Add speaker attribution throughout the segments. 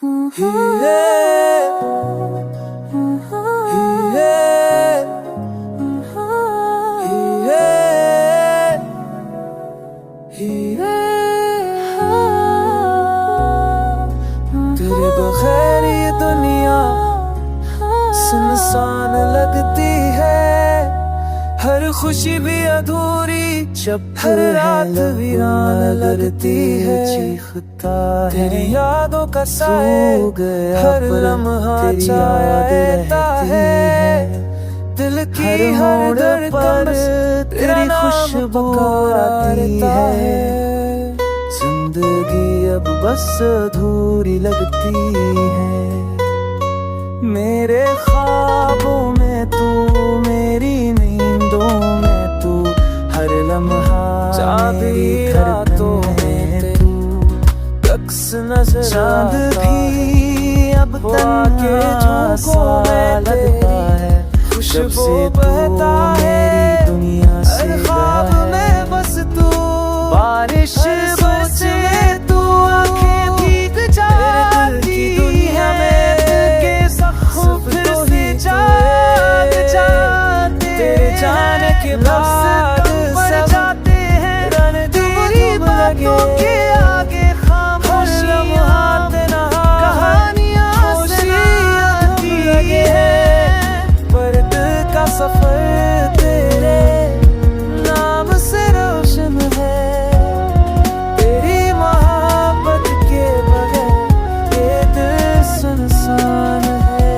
Speaker 1: तेरे बगैर ये दुनिया सुनसान लगती है, हर खुशी भी अधूरी जब हर रात वीरान लगती है। चीखता तेरी यादों का साए हर लम्हा छाया रहता है, दिल की हर धड़कन तेरी खुशबू आती है। जिंदगी अब बस अधूरी लगती है, मेरे ख्वाबों में तू, मेरी नींदों में तू, हर लम्हा मेरी रातों में तू। रक्स नजर चांद भी अब तन के झोंकों में लगता है, खुशबू बहता है दुनिया से ख्वाब में बस तू। बारिश बरसे तू आंखें भीग जाती है, के जख्म फिर से जाग जाते, तेरे जाने के बाद बढ़ जाते हैं तेरी बातों के आगे खामोशियां, कहानियां सुनाती है। पर दिल का सफर तेरे नाम से रोशन है, तेरी मोहब्बत के बगैर ये दिल सुनसान है।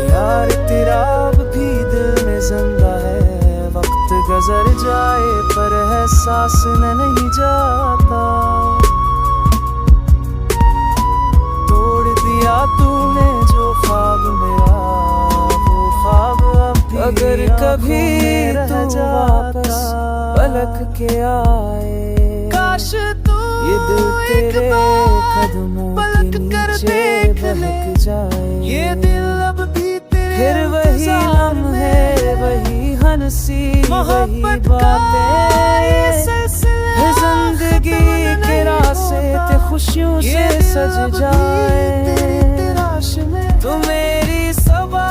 Speaker 1: यार तेरा अब भी दिल में जिंदा है, वक्त गुजर जाए पर एहसास में नहीं जाता। तोड़ दिया तूने जो ख्वाब मेरा, वो ख्वाब अब भी अगर कभी रह जाता पलक के आए, काश तू ये दिल तेरे कदमों के नीचे बहक जाए। ये दिल अब भी तेरे फिर वही लम्हे, वही हंसी, वही बातें, है जिंदगी के रास्ते ते खुशियों से सज जाए। तू मेरी सबा